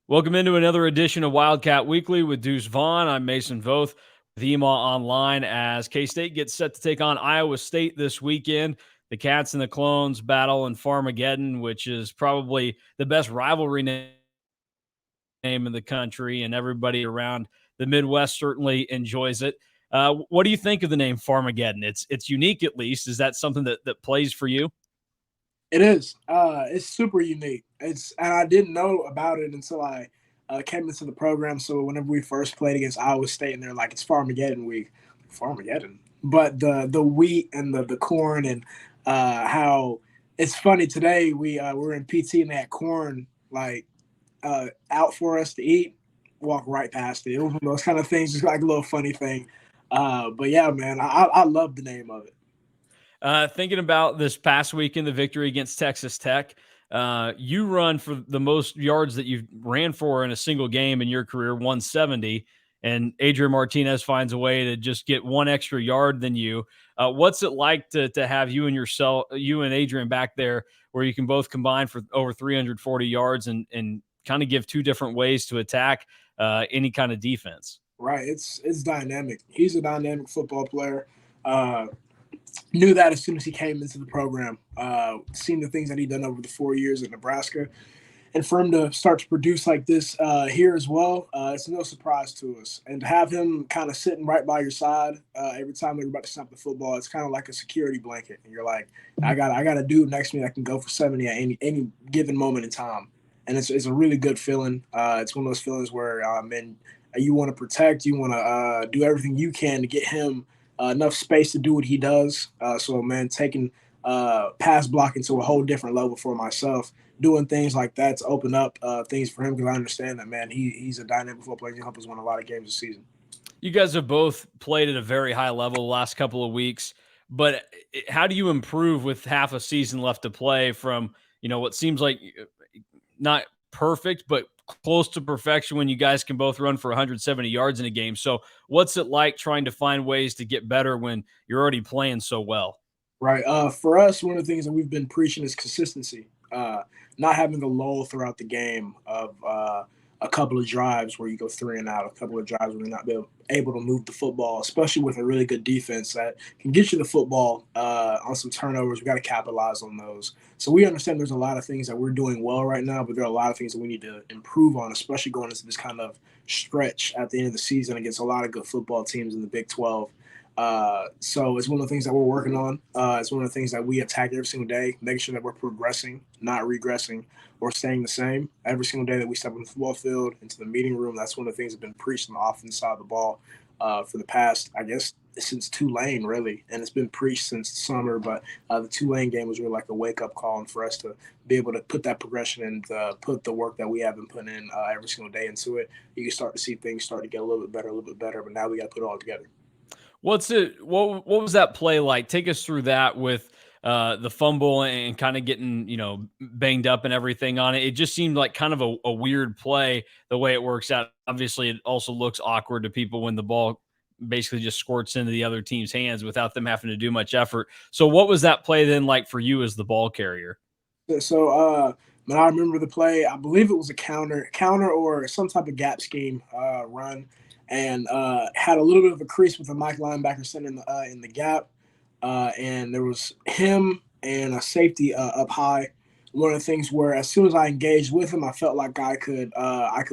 Welcome into another edition of Wildcat Weekly with Deuce Vaughn. I'm Mason Voth with EMAW Online as K-State gets set to take on Iowa State this weekend. The Cats and the Clones battle in Farmageddon, which is probably the best rivalry name in the country, and everybody around the Midwest certainly enjoys it. What do you think of the name Farmageddon? It's unique, at least. Is that something that plays for you? It is. It's super unique. And I didn't know about it until I came into the program. So whenever we first played against Iowa State, and they're like, "It's Farmageddon week," Farmageddon. But the wheat and the corn and how it's funny today. We're in PT and they had corn out for us to eat. Walk right past it. It was one of those kind of things, just like a little funny thing. But yeah, man, I love the name of it. Thinking about this past weekend, the victory against Texas Tech, you run for the most yards that you've ran for in a single game in your career, 170, and Adrian Martinez finds a way to just get one extra yard than you. What's it like to have you and Adrian back there, where you can both combine for over 340 yards and kind of give two different ways to attack any kind of defense? Right. It's dynamic. He's a dynamic football player. Uh, Knew that as soon as he came into the program. Seen the things that he done over the 4 years at Nebraska, and for him to start to produce like this here as well, it's no surprise to us. And to have him kind of sitting right by your side every time they're about to snap the football, it's kind of like a security blanket. And you're like, I got a dude next to me that can go for 70 at any given moment in time. And it's a really good feeling. It's one of those feelings where, man, you want to protect, you want to do everything you can to get him enough space to do what he does. So, man, taking pass blocking to a whole different level for myself, doing things like that to open up things for him, because I understand that, man, he's a dynamic football player. He helped us win a lot of games this season. You guys have both played at a very high level the last couple of weeks, but how do you improve with half a season left to play from, what seems like not perfect, but close to perfection when you guys can both run for 170 yards in a game? So what's it like trying to find ways to get better when you're already playing so well? Right. For us, one of the things that we've been preaching is consistency. Not having a lull throughout the game of a couple of drives where you go three and out, a couple of drives where you're not able to move the football, especially with a really good defense that can get you the football on some turnovers. We got to capitalize on those. So we understand there's a lot of things that we're doing well right now, but there are a lot of things that we need to improve on, especially going into this kind of stretch at the end of the season against a lot of good football teams in the Big 12. So it's one of the things that we're working on. It's one of the things that we attack every single day, making sure that we're progressing, not regressing, or staying the same. Every single day that we step on the football field, into the meeting room, that's one of the things that's been preached on the offense side of the ball for the past, I guess, since Tulane, really. And it's been preached since the summer, but the Tulane game was really like a wake-up call, and for us to be able to put that progression and put the work that we have been putting in every single day into it, you can start to see things start to get a little bit better, but now we got to put it all together. What was that play like? Take us through that with the fumble and kind of getting, banged up and everything on it. It just seemed like kind of a weird play the way it works out. Obviously, it also looks awkward to people when the ball basically just squirts into the other team's hands without them having to do much effort. So what was that play then like for you as the ball carrier? So, when I remember the play, I believe it was a counter or some type of gap scheme run, and had a little bit of a crease with a Mike linebacker sitting in the gap, and there was him and a safety up high. One of the things where as soon as I engaged with him, I felt like I could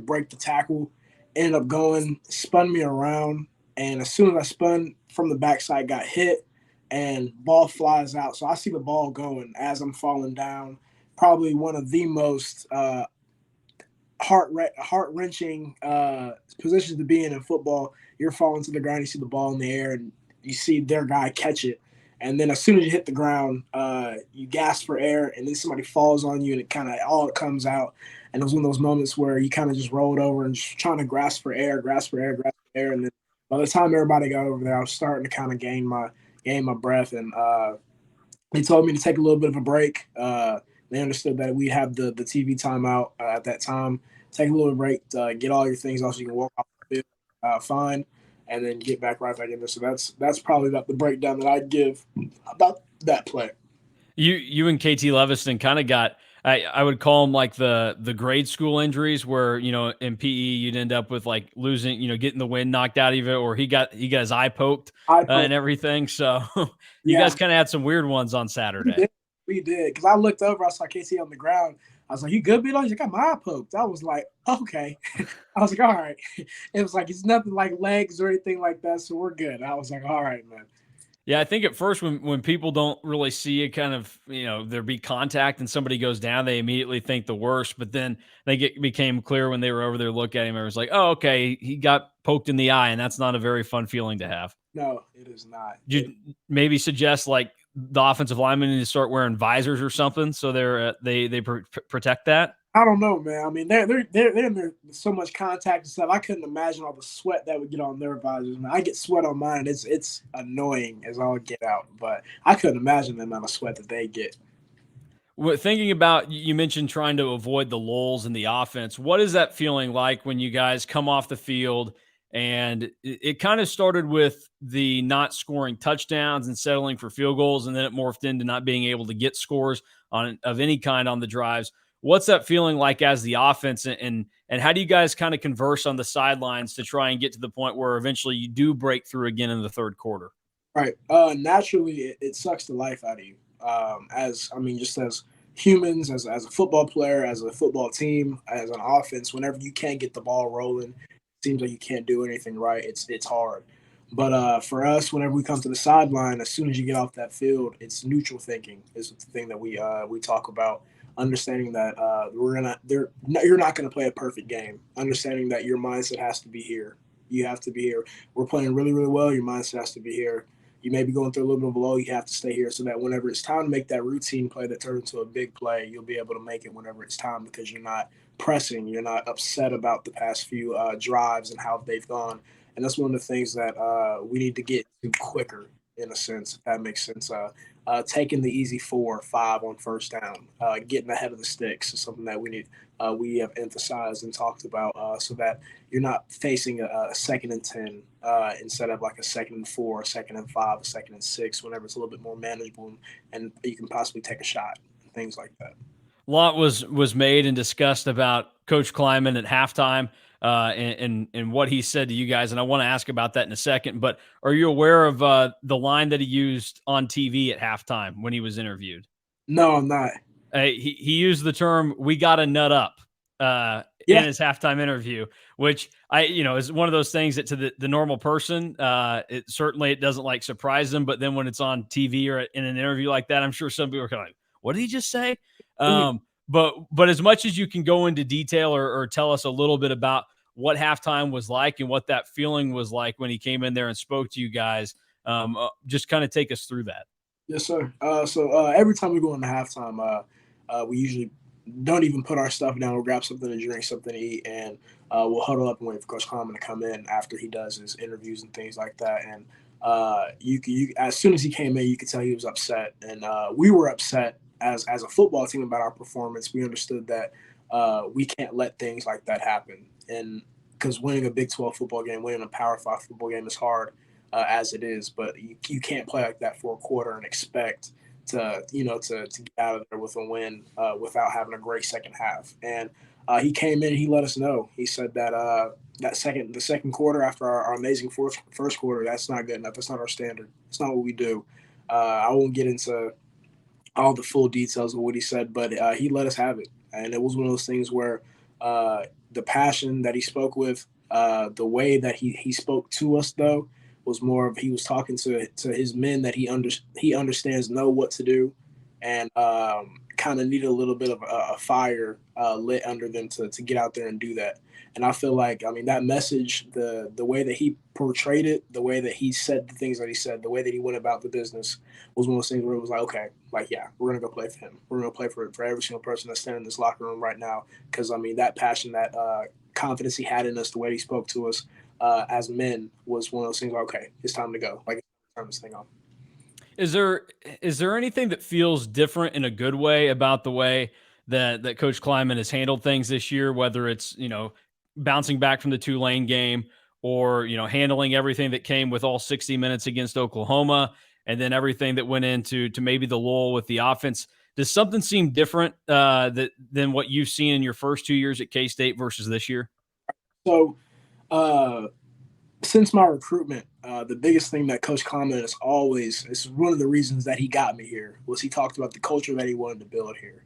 break the tackle. Ended up going, spun me around, and as soon as I spun from the backside, got hit, and ball flies out. So I see the ball going as I'm falling down. Probably one of the most heart wrenching positions to be in football. You're falling to the ground, you see the ball in the air, and you see their guy catch it. And then as soon as you hit the ground, you gasp for air, and then somebody falls on you, and it kind of all comes out. And it was one of those moments where you kind of just rolled over and just trying to grasp for air, and then by the time everybody got over there, I was starting to kind of gain my breath, and they told me to take a little bit of a break. They understood that we have the TV timeout at that time. Take a little break, get all your things off so you can walk off the field fine, and then get back in there. So that's probably about the breakdown that I'd give about that play. You and KT Leviston kind of got I would call them like the grade school injuries where, in PE you'd end up with like losing, getting the wind knocked out of it, or he got his eye poked I and everything. So you guys Yeah, kind of had some weird ones on we Saturday. did. We did. Because I looked over, I saw Casey on the ground. I was like, "You good, Beto?" He's like, "I got my eye poked." I was like, "Okay." I was like, "All right." It was like it's nothing like legs or anything like that, so we're good. I was like, "All right, man." Yeah, I think at first when people don't really see it, kind of, there be contact and somebody goes down, they immediately think the worst. But then became clear when they were over there looking at him. It was like, oh, okay, he got poked in the eye, and that's not a very fun feeling to have. No, it is not. Did you maybe suggest like the offensive linemen need to start wearing visors or something so they protect that? I don't know, man. I mean, they're in there with so much contact and stuff. I couldn't imagine all the sweat that would get on their visors. Man, I get sweat on mine. It's annoying as all get out, but I couldn't imagine the amount of sweat that they get. Thinking about, you mentioned trying to avoid the lulls in the offense. What is that feeling like when you guys come off the field and it kind of started with the not scoring touchdowns and settling for field goals, and then it morphed into not being able to get scores on of any kind on the drives. What's that feeling like as the offense, and how do you guys kind of converse on the sidelines to try and get to the point where eventually you do break through again in the third quarter? Right. Naturally, it sucks the life out of you. As I mean, just as humans, as a football player, as a football team, as an offense, whenever you can't get the ball rolling, it seems like you can't do anything right. It's hard. But for us, whenever we come to the sideline, as soon as you get off that field, it's neutral thinking is the thing that we talk about. Understanding that you're not going to play a perfect game. Understanding that your mindset has to be here. You have to be here. We're playing really, really well. Your mindset has to be here. You may be going through a little bit of a low. You have to stay here so that whenever it's time to make that routine play that turns into a big play, you'll be able to make it whenever it's time because you're not pressing. You're not upset about the past few drives and how they've gone. And that's one of the things that we need to get to quicker, in a sense, if that makes sense. Taking the easy 4 or 5 on first down, getting ahead of the sticks is something that we have emphasized and talked about so that you're not facing a second and 10 instead of like a second and 4, a second and 5, a second and 6, whenever it's a little bit more manageable and you can possibly take a shot, things like that. A lot was made and discussed about Coach Kleinman at halftime, and what he said to you guys, and I want to ask about that in a second. But are you aware of the line that he used on TV at halftime when he was interviewed? No, I'm not. He used the term "we got to nut up" in Yeah. his halftime interview, which is one of those things that to the normal person, it doesn't like surprise them, but then when it's on TV or in an interview like that, I'm sure some people are kind of like, "What did he just say?" Mhm. But as much as you can go into detail or tell us a little bit about what halftime was like and what that feeling was like when he came in there and spoke to you guys, just kind of take us through that. Yes, sir. So every time we go into halftime, we usually don't even put our stuff down. We'll grab something to drink, something to eat, and we'll huddle up and wait for Coach Kleinman to come in after he does his interviews and things like that. And as soon as he came in, you could tell he was upset, and we were upset as a football team about our performance. We understood that we can't let things like that happen, and because winning a Big 12 football game, winning a Power 5 football game is hard as it is, but you can't play like that for a quarter and expect to get out of there with a win without having a great second half. And he came in and he let us know. He said that the second quarter after our amazing first quarter, that's not good enough. That's not our standard. It's not what we do. I won't get into all the full details of what he said, but he let us have it. And it was one of those things where the passion that he spoke with, the way that he spoke to us, though, was more of he was talking to his men that he understands know what to do, and kind of needed a little bit of a fire lit under them to get out there and do that. And I feel like, I mean, that message, the way that he portrayed it, the way that he said the things that he said, the way that he went about the business was one of those things where it was like, okay, like, yeah, we're going to go play for him. We're going to play for every single person that's standing in this locker room right now. Because, I mean, that passion, that confidence he had in us, the way he spoke to us as men was one of those things, like, okay, it's time to go. Like, turn this thing on. Is there anything that feels different in a good way about the way that Coach Kleiman has handled things this year, whether it's, bouncing back from the Tulane game, or, handling everything that came with all 60 minutes against Oklahoma, and then everything that went into maybe the lull with the offense? Does something seem different than what you've seen in your first 2 years at K-State versus this year? So, since my recruitment, the biggest thing that Coach Kleinman is always, this is one of the reasons that he got me here, was he talked about the culture that he wanted to build here.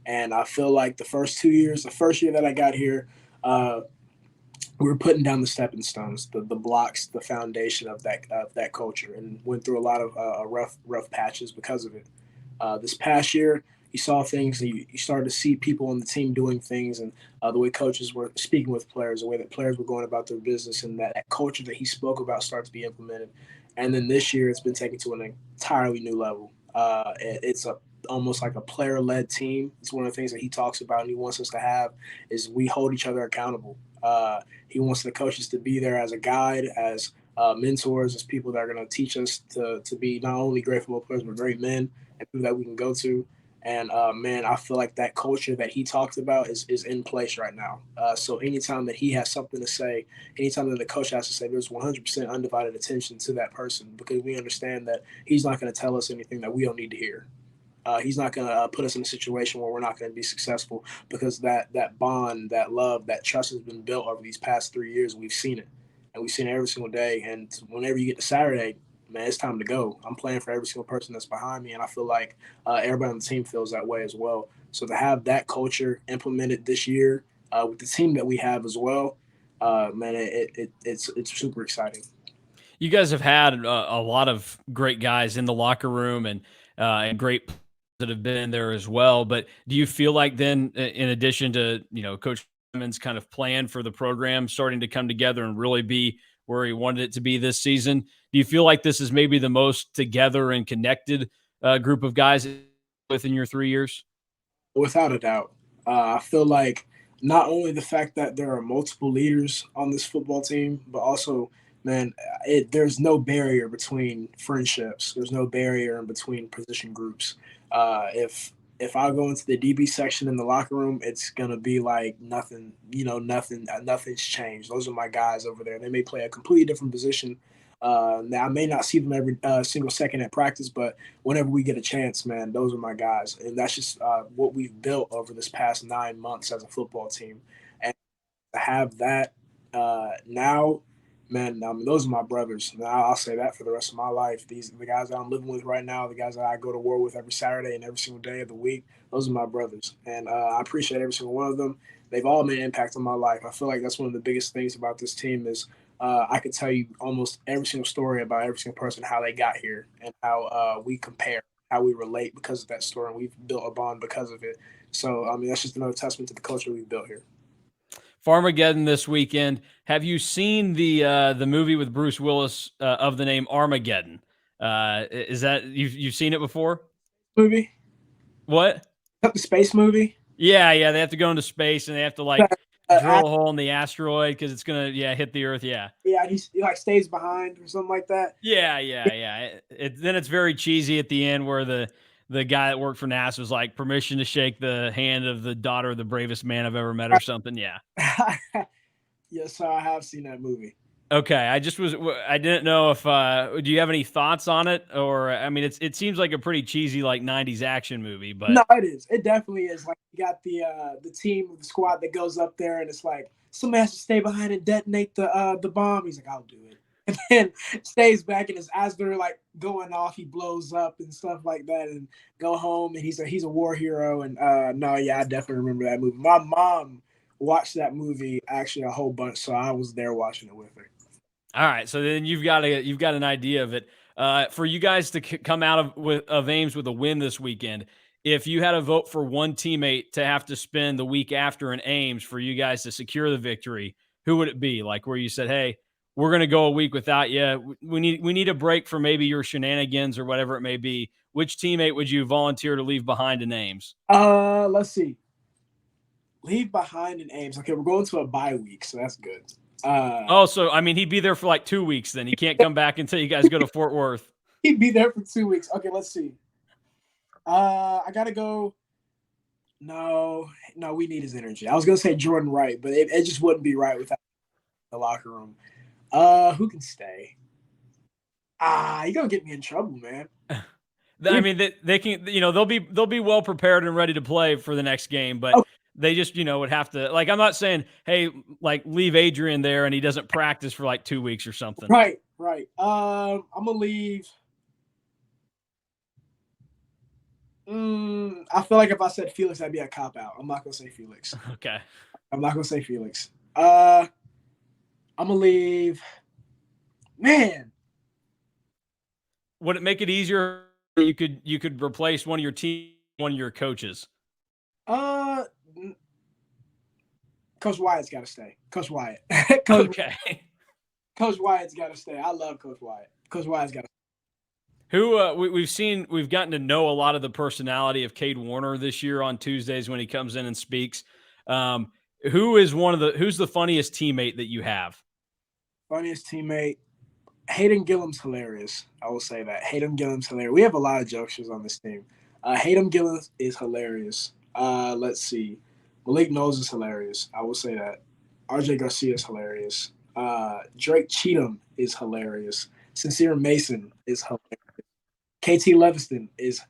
And I feel like the first 2 years, the first year that I got here, we were putting down the stepping stones, the blocks, the foundation of that culture, and went through a lot of rough patches because of it. This past year, you saw things, and you started to see people on the team doing things, and the way coaches were speaking with players, the way that players were going about their business, and that culture that he spoke about started to be implemented. And then this year, it's been taken to an entirely new level. It's almost like a player-led team. It's one of the things that he talks about, and he wants us to have is we hold each other accountable. He wants the coaches to be there as a guide, as mentors, as people that are going to teach us to be not only great football players but great men and people that we can go to. And man, I feel like that culture that he talked about is in place right now. So anytime that he has something to say, anytime that the coach has to say, there's 100% undivided attention to that person, because we understand that he's not going to tell us anything that we don't need to hear. He's not going to put us in a situation where we're not going to be successful, because that bond, that love, that trust has been built over these past 3 years. We've seen it, and we've seen it every single day. And whenever you get to Saturday, man, it's time to go. I'm playing for every single person that's behind me, and I feel like everybody on the team feels that way as well. So to have that culture implemented this year with the team that we have as well, man, it's super exciting. You guys have had a lot of great guys in the locker room and great that have been there as well. But do you feel like then, in addition to Coach Simmons' kind of plan for the program starting to come together and really be where he wanted it to be this season, do you feel like this is maybe the most together and connected group of guys within your 3 years? Without a doubt. I feel like not only the fact that there are multiple leaders on this football team, but also, man, there's no barrier between friendships. There's no barrier in between position groups. If I go into the DB section in the locker room, it's gonna be like nothing. Nothing's changed. Those are my guys over there. They may play a completely different position. Now I may not see them every single second at practice, but whenever we get a chance, man, those are my guys, and that's just what we've built over this past 9 months as a football team. And to have that now, man, I mean, those are my brothers. And I'll say that for the rest of my life. The guys that I'm living with right now, the guys that I go to war with every Saturday and every single day of the week, those are my brothers. And I appreciate every single one of them. They've all made an impact on my life. I feel like that's one of the biggest things about this team is I could tell you almost every single story about every single person, how they got here, and how we compare, how we relate because of that story, and we've built a bond because of it. So, I mean, that's just another testament to the culture we've built here. Farmageddon this weekend. Have you seen the movie with Bruce Willis of the name Armageddon? Is that you've seen it before? Movie? What? The space movie? Yeah, yeah. They have to go into space and they have to like Uh, drill a hole in the asteroid because it's gonna hit the Earth. Yeah. yeah, he like stays behind or something like that. Yeah, yeah, yeah. Then it's very cheesy at the end where the guy that worked for NASA was like, permission to shake the hand of the daughter of the bravest man I've ever met or something. Yeah. Yes, sir, I have seen that movie. Okay, I didn't know if do you have any thoughts on it, or I mean it seems like a pretty cheesy like 90s action movie, but No, it is. It definitely is. Like you got the team, the squad that goes up there, and it's like somebody has to stay behind and detonate the bomb. He's like, I'll do it, and then stays back, and as they're like going off, he blows up and stuff like that, and go home, and he's a war hero. And no, yeah, I definitely remember that movie. My mom watched that movie actually a whole bunch, so I was there watching it with her. all right, so then you've got an idea of it. For you guys to come out of Ames with a win this weekend, if you had a vote for one teammate to have to spend the week after in Ames for you guys to secure the victory, who would it be? Like where you said, "Hey, we're going to go a week without you. We need a break for maybe your shenanigans or whatever it may be." Which teammate would you volunteer to leave behind in Ames? Let's see. Leave behind in Ames. Okay, we're going to a bye week, so that's good. Oh, so I mean, he'd be there for like 2 weeks. Then he can't come back until you guys go to Fort Worth. He'd be there for 2 weeks. Okay, let's see. I gotta go. No, no, we need his energy. I was gonna say Jordan Wright, but it just wouldn't be right without the locker room. Who can stay? You're gonna get me in trouble, man. I mean, they can, they'll be well prepared and ready to play for the next game, but Oh, they just, would have to, like, I'm not saying, hey, like, leave Adrian there and he doesn't practice for like 2 weeks or something. right. I'm gonna leave. I feel like if I said Felix, that'd be a cop out. I'm not gonna say Felix. Okay. I'm not gonna say Felix. I'm gonna leave. Man, Would it make it easier? You could replace one of your team, one of your coaches. uh, Coach Wyatt's got to stay. Coach Wyatt. Coach, Okay. Coach Wyatt's got to stay. I love Coach Wyatt. Coach Wyatt's got to. Who we've gotten to know a lot of the personality of Cade Warner this year on Tuesdays when he comes in and speaks. Who's the funniest teammate that you have? Funniest teammate. Hayden Gillum's hilarious. I will say that. Hayden Gillum's hilarious. We have a lot of jokesters on this team. Hayden Gillum is hilarious. Let's see. Malik Knowles is hilarious. I will say that. RJ Garcia is hilarious. Drake Cheatham is hilarious. Sincere Mason is hilarious. KT Leviston is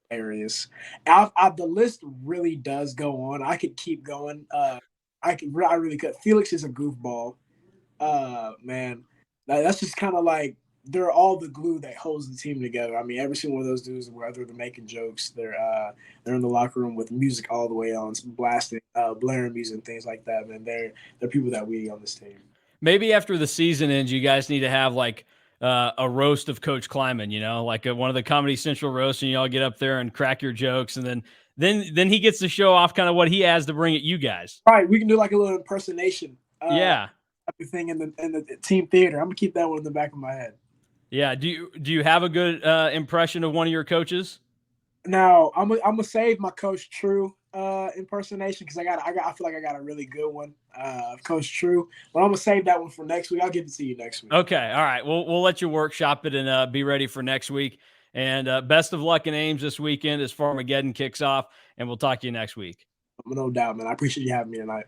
hilarious. The list really does go on. I could keep going. I really could. Felix is a goofball. Man, that's just kind of like they're all the glue that holds the team together. I mean, every single one of those dudes, whether they're making jokes, they're in the locker room with music all the way on, blasting, blaring music and things like that. Man, they're people that we on this team. Maybe after the season ends, you guys need to have like a roast of Coach Kleinman, like one of the Comedy Central roasts, and you all get up there and crack your jokes, and then he gets to show off kind of what he has to bring at you guys. Right, we can do like a little impersonation. Yeah. Everything in the team theater. I'm gonna keep that one in the back of my head. Yeah. Do you have a good impression of one of your coaches? Now I'm gonna save my Coach True impersonation because I feel like I got a really good one of Coach True, but I'm gonna save that one for next week. I'll give it to you next week. Okay, all right. We'll let you workshop it and be ready for next week. And best of luck in Ames this weekend as Farmageddon kicks off, and we'll talk to you next week. No doubt, man. I appreciate you having me tonight.